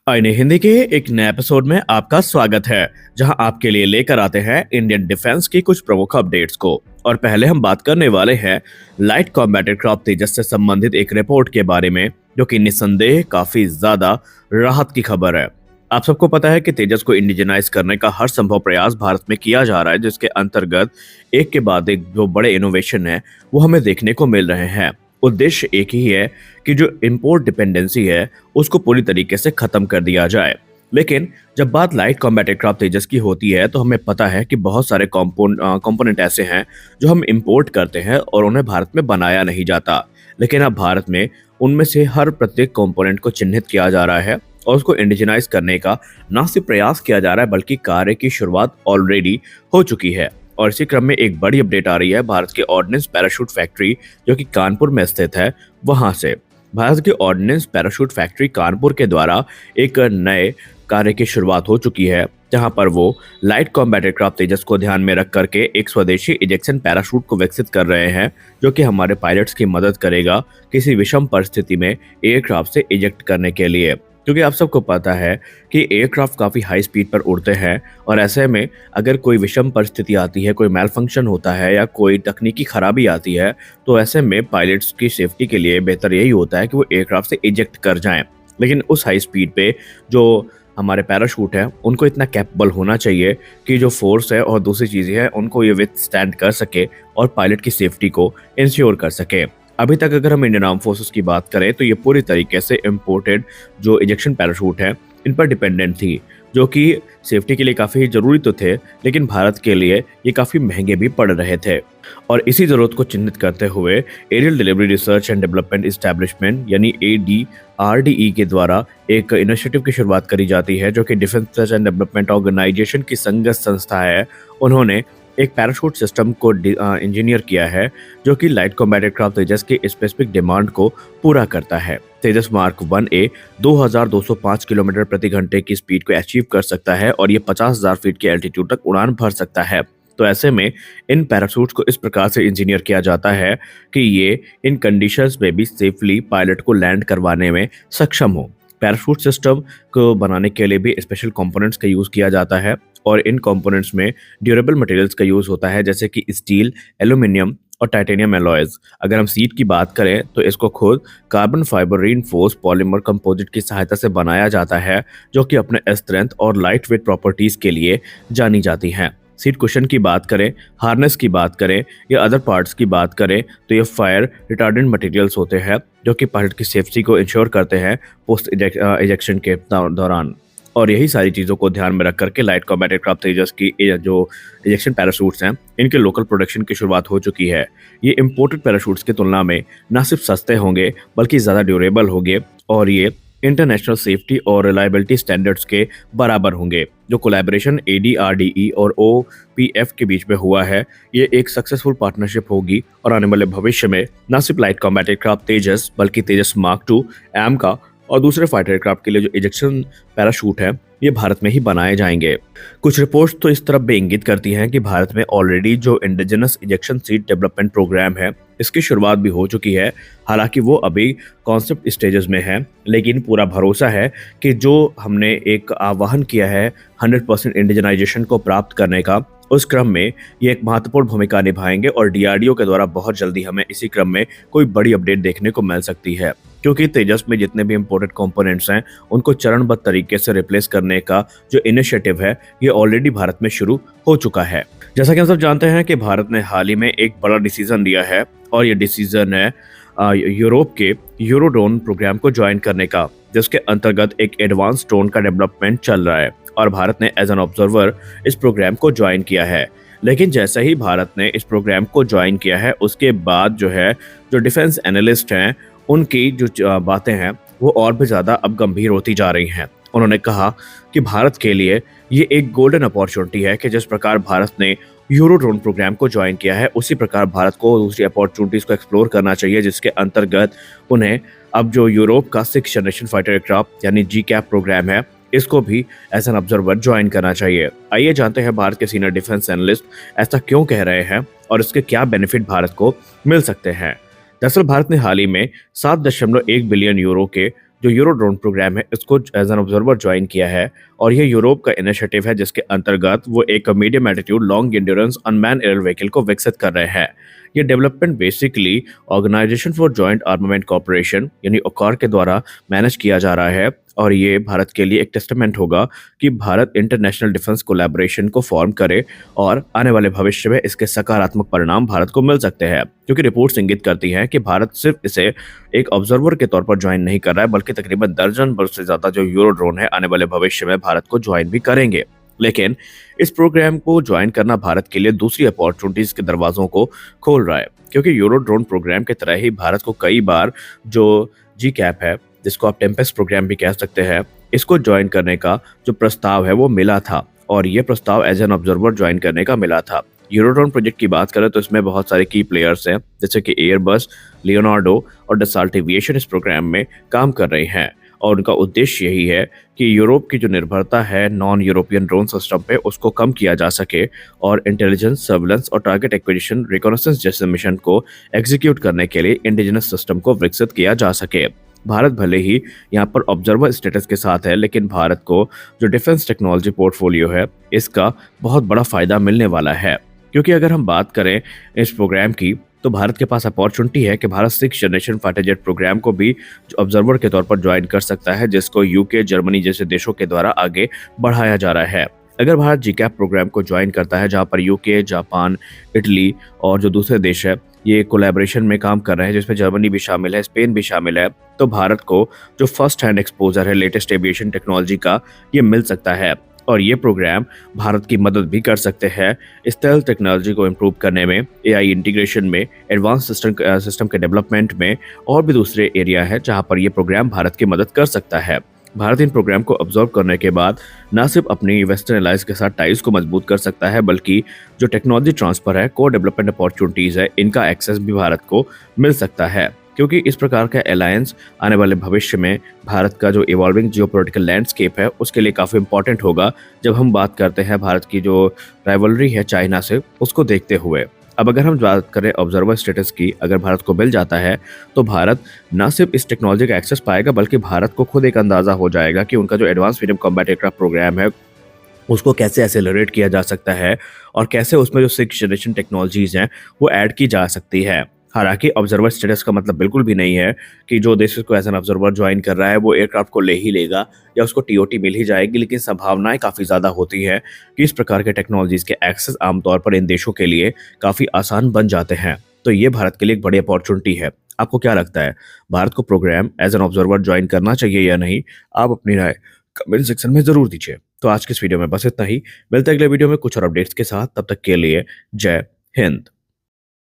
आईने हिंदी के एक नए एपिसोड में आपका स्वागत है, जहां आपके लिए लेकर आते हैं इंडियन डिफेंस की कुछ प्रमुख अपडेट्स को। और पहले हम बात करने वाले हैं लाइट कॉम्बैट एयरक्राफ्ट तेजस से संबंधित एक रिपोर्ट के बारे में, जो कि निस्संदेह काफी ज्यादा राहत की खबर है। आप सबको पता है कि तेजस को इंडिजनाइज करने का हर संभव प्रयास भारत में किया जा रहा है, जिसके अंतर्गत एक के बाद एक जो बड़े इनोवेशन है वो हमें देखने को मिल रहे हैं। उद्देश्य एक ही है कि जो इंपोर्ट डिपेंडेंसी है उसको पूरी तरीके से खत्म कर दिया जाए। लेकिन जब बात लाइट कॉम्बैट एयरक्राफ्ट तेजस की होती है तो हमें पता है कि बहुत सारे कंपोनेंट ऐसे हैं जो हम इंपोर्ट करते हैं और उन्हें भारत में बनाया नहीं जाता। लेकिन अब भारत में उनमें से हर प्रत्येक कंपोनेंट को चिन्हित किया जा रहा है और उसको इंडिजनाइज करने का ना सिर्फ प्रयास किया जा रहा है बल्कि कार्य की शुरुआत ऑलरेडी हो चुकी है। और इसी क्रम में एक बड़ी अपडेट आ रही है भारत के ऑर्डिनेंस पैराशूट फैक्ट्री, जो कि कानपुर में स्थित है, वहां से। भारत की ऑर्डिनेंस पैराशूट फैक्ट्री कानपुर के द्वारा एक नए कार्य की शुरुआत हो चुकी है, जहां पर वो लाइट कॉम्बैट एयरक्राफ्ट तेजस को ध्यान में रख करके एक स्वदेशी इजेक्शन पैराशूट को विकसित कर रहे हैं, जो कि हमारे पायलट्स की मदद करेगा किसी विषम परिस्थिति में एयरक्राफ्ट से इजेक्ट करने के लिए। क्योंकि आप सबको पता है कि एयरक्राफ्ट काफ़ी हाई स्पीड पर उड़ते हैं और ऐसे में अगर कोई विषम परिस्थिति आती है, कोई मैल फंक्शन होता है या कोई तकनीकी खराबी आती है, तो ऐसे में पायलट्स की सेफ्टी के लिए बेहतर यही होता है कि वो एयरक्राफ्ट से इजेक्ट कर जाएं। लेकिन उस हाई स्पीड पे जो हमारे पैराशूट है उनको इतना कैपेबल होना चाहिए कि जो फोर्स है और दूसरी चीज़ें हैं उनको ये विथ स्टैंड कर सके और पायलट की सेफ्टी को इंश्योर कर सके। अभी तक अगर हम इंडियन आर्म फोर्सेस की बात करें तो ये पूरी तरीके से इम्पोर्टेड जो इजेक्शन पैराशूट है इन पर डिपेंडेंट थी, जो कि सेफ्टी के लिए काफ़ी ज़रूरी तो थे, लेकिन भारत के लिए ये काफ़ी महंगे भी पड़ रहे थे। और इसी ज़रूरत को चिन्हित करते हुए aerial delivery research and development establishment यानी ADRDE के द्वारा एक इनिशिएटिव की शुरुआत करी जाती है, जो कि defence research and development organisation की संगत संस्था है। उन्होंने एक पैराशूट सिस्टम को इंजीनियर किया है, जो कि लाइट कॉम्बैट एयरक्राफ्ट तेजस की स्पेसिफिक डिमांड को पूरा करता है। तेजस मार्क 1A 2205 किलोमीटर प्रति घंटे की स्पीड को अचीव कर सकता है और ये 50,000 फीट की एल्टीट्यूड तक उड़ान भर सकता है। तो ऐसे में इन पैराशूट्स को इस प्रकार से इंजीनियर किया जाता है कि ये इन कंडीशंस में भी सेफली पायलट को लैंड करवाने में सक्षम हो। पैराशूट सिस्टम को बनाने के लिए भी स्पेशल कंपोनेंट्स का यूज़ किया जाता है और इन कंपोनेंट्स में ड्यूरेबल मटेरियल्स का यूज़ होता है, जैसे कि स्टील, एल्यूमिनियम और टाइटेनियम एलॉयज। अगर हम सीट की बात करें तो इसको खुद carbon fibre reinforced polymer composite key सहायता से बनाया जाता है, जो कि अपने स्ट्रेंथ और लाइट वेट प्रॉपर्टीज़ के लिए जानी जाती हैं। सीट कुशन की बात करें, हार्नेस की बात करें या अदर पार्ट्स की बात करें तो ये फायर रिटार्डेंट मटेरियल्स होते हैं, जो कि पायलट की सेफ्टी को इंश्योर करते हैं पोस्ट इजेक्शन के दौरान। और यही सारी चीज़ों को ध्यान में रख करके लाइट कॉम्बैट एयरक्राफ्ट तेजस की जो इजेक्शन पैराशूट्स हैं इनके लोकल प्रोडक्शन की शुरुआत हो चुकी है। ये इम्पोर्टेड पैराशूट्स की तुलना में न सिर्फ सस्ते होंगे बल्कि ज़्यादा ड्यूरेबल होंगे और ये इंटरनेशनल सेफ्टी और रिलायबिलिटी स्टैंडर्ड्स के बराबर होंगे। जो कोलैबोरेशन ADRDE और OPF के बीच में हुआ है, ये एक सक्सेसफुल पार्टनरशिप होगी और आने वाले भविष्य में न सिर्फ लाइट कॉम्बैट एयरक्राफ्ट तेजस बल्कि तेजस मार्क 2 AMCA और दूसरे फाइटर एयरक्राफ्ट के लिए जो इजेक्शन पैराशूट है ये भारत में ही बनाए जाएंगे। कुछ रिपोर्ट्स तो इस तरफ भी इंगित करती हैं कि भारत में ऑलरेडी जो indigenous ejection seat development programme है इसकी शुरुआत भी हो चुकी है। हालांकि वो अभी कॉन्सेप्ट स्टेजेस में है, लेकिन पूरा भरोसा है कि जो हमने एक आह्वान किया है 100% इंडिजनाइजेशन को प्राप्त करने का, उस क्रम में ये एक महत्वपूर्ण भूमिका निभाएंगे और DRDO के द्वारा बहुत जल्दी हमें इसी क्रम में कोई बड़ी अपडेट देखने को मिल सकती है। क्योंकि तेजस में जितने भी इंपोर्टेड कंपोनेंट्स हैं उनको चरणबद्ध तरीके से रिप्लेस करने का जो इनिशिएटिव है ये ऑलरेडी भारत में शुरू हो चुका है। जैसा कि हम सब जानते हैं कि भारत ने हाल ही में एक बड़ा डिसीजन लिया है और ये डिसीजन है यूरोप के यूरोड्रोन प्रोग्राम को ज्वाइन करने का, जिसके अंतर्गत एक एडवांस ड्रोन का डेवलपमेंट चल रहा है और भारत ने एज एन ऑब्जर्वर इस प्रोग्राम को ज्वाइन किया है। लेकिन जैसे ही भारत ने इस प्रोग्राम को ज्वाइन किया है उसके बाद जो डिफेंस एनालिस्ट हैं उनकी जो बातें हैं वो और भी ज़्यादा अब गंभीर होती जा रही हैं। उन्होंने कहा कि भारत के लिए ये एक गोल्डन अपॉर्चुनिटी है कि जिस प्रकार भारत ने यूरो ड्रोन प्रोग्राम को ज्वाइन किया है उसी प्रकार भारत को दूसरी अपॉर्चुनिटीज़ को एक्सप्लोर करना चाहिए, जिसके अंतर्गत उन्हें अब जो यूरोप का 6th जनरेशन फाइटर एयरक्राफ्ट यानी GCAP प्रोग्राम है इसको भी एज एन ऑब्जर्वर ज्वाइन करना चाहिए। आइए जानते हैं भारत के सीनियर डिफेंस एनालिस्ट ऐसा क्यों कह रहे हैं और इसके क्या बेनिफिट भारत को मिल सकते हैं। दरअसल भारत ने हाल ही में 7.1 बिलियन यूरो के जो यूरो ड्रोन प्रोग्राम है इसको एज एन ऑब्जर्वर ज्वाइन किया है। और ये यूरोप का इनिशिएटिव है जिसके अंतर्गत वो एक medium altitude long endurance unmanned air vehicle को विकसित कर रहे हैं। ये development basically organisation for joint armament corporation यानी ओकार के द्वारा मैनेज किया जा रहा है। और ये भारत के लिए एक टेस्टामेंट होगा कि भारत इंटरनेशनल डिफेंस कोलैबोरेशन को फॉर्म करे और आने वाले भविष्य में इसके सकारात्मक परिणाम भारत को मिल सकते हैं, क्योंकि रिपोर्ट्स इंगित करती हैं कि भारत सिर्फ इसे एक ऑब्जर्वर के तौर पर ज्वाइन नहीं कर रहा है बल्कि तकरीबन दर्जन भर से ज्यादा जो यूरो ड्रोन है आने वाले भविष्य में भारत को ज्वाइन भी करेंगे। लेकिन इस प्रोग्राम को ज्वाइन करना भारत के लिए दूसरी अपॉर्चुनिटीज के दरवाजों को खोल रहा है, क्योंकि यूरो ड्रोन प्रोग्राम की तरह ही भारत को कई बार जो जी कैप है, जिसको आप टेम्पेस्ट प्रोग्राम भी कह सकते हैं, इसको ज्वाइन करने का जो प्रस्ताव है वो मिला था। और ये प्रस्ताव एज एन ऑब्जर्वर ज्वाइन करने का मिला था। यूरोड्रोन प्रोजेक्ट की बात करें तो इसमें बहुत सारे की प्लेयर्स हैं, जैसे कि एयरबस, लियोनार्डो और डसाल्ट एविएशन इस प्रोग्राम में काम कर रहे हैं। और उनका उद्देश्य यही है कि यूरोप की जो निर्भरता है नॉन यूरोपियन ड्रोन सिस्टम पे उसको कम किया जा सके और इंटेलिजेंस, सर्विलेंस और टारगेट एक्विजिशन, रिकॉनेसेंस जैसे मिशन को एग्जीक्यूट करने के लिए इंडिजिनस सिस्टम को विकसित किया जा सके। भारत भले ही यहाँ पर ऑब्जर्वर स्टेटस के साथ है, लेकिन भारत को जो डिफेंस टेक्नोलॉजी पोर्टफोलियो है इसका बहुत बड़ा फायदा मिलने वाला है। क्योंकि अगर हम बात करें इस प्रोग्राम की तो भारत के पास अपॉर्चुनिटी है कि भारत 6th generation fighter jet programme को भी ऑब्जर्वर के तौर पर ज्वाइन कर सकता है, जिसको यूके, जर्मनी जैसे देशों के द्वारा आगे बढ़ाया जा रहा है। अगर भारत जीकैप प्रोग्राम को ज्वाइन करता है, जहां पर यूके, जापान, इटली और जो दूसरे देश है ये कोलैबोरेशन में काम कर रहे हैं, जिसमें जर्मनी भी शामिल है, स्पेन भी शामिल है, तो भारत को जो फर्स्ट हैंड एक्सपोजर है लेटेस्ट एविएशन टेक्नोलॉजी का ये मिल सकता है। और ये प्रोग्राम भारत की मदद भी कर सकते हैं स्टेल्थ टेक्नोलॉजी को इम्प्रूव करने में, एआई इंटीग्रेशन में, एडवांस सिस्टम के डेवलपमेंट में और भी दूसरे एरिया है जहां पर ये प्रोग्राम भारत की मदद कर सकता है। भारत इन प्रोग्राम को ऑब्जर्व करने के बाद न सिर्फ अपनी वेस्टर्न एलाइज के साथ टाइज को मजबूत कर सकता है, बल्कि जो टेक्नोलॉजी ट्रांसफर है, को डेवलपमेंट अपॉर्चुनिटीज है, इनका एक्सेस भी भारत को मिल सकता है। क्योंकि इस प्रकार का अलायंस आने वाले भविष्य में भारत का जो इवॉल्विंग जियोपॉलिटिकल लैंडस्केप है उसके लिए काफ़ी इंपॉर्टेंट होगा, जब हम बात करते हैं भारत की जो राइवलरी है चाइना से उसको देखते हुए। अब अगर हम बात करें ऑब्जर्वर स्टेटस की, अगर भारत को मिल जाता है तो भारत न सिर्फ इस टेक्नोलॉजी का एक्सेस पाएगा बल्कि भारत को खुद एक अंदाजा हो जाएगा कि उनका जो advance medium combat aircraft programme है उसको कैसे एक्सेलरेट किया जा सकता है और कैसे उसमें जो 6th जनरेशन टेक्नोलॉजीज हैं वो ऐड की जा सकती है। हालांकि ऑब्जर्वर स्टेटस का मतलब बिल्कुल भी नहीं है कि जो देश को एज एन ऑब्जर्वर ज्वाइन कर रहा है वो एयरक्राफ्ट को ले ही लेगा या उसको टीओटी मिल ही जाएगी, लेकिन संभावनाएं काफ़ी ज़्यादा होती है कि इस प्रकार के टेक्नोलॉजीज के एक्सेस आमतौर पर इन देशों के लिए काफ़ी आसान बन जाते हैं। तो ये भारत के लिए एक बड़ी अपॉर्चुनिटी है। आपको क्या लगता है, भारत को programme as an observer join करना चाहिए या नहीं? आप अपनी राय कमेंट सेक्शन में ज़रूर दीजिए। तो आज के इस वीडियो में बस इतना ही। मिलते हैं अगले वीडियो में कुछ और अपडेट्स के साथ। तब तक के लिए जय हिंद।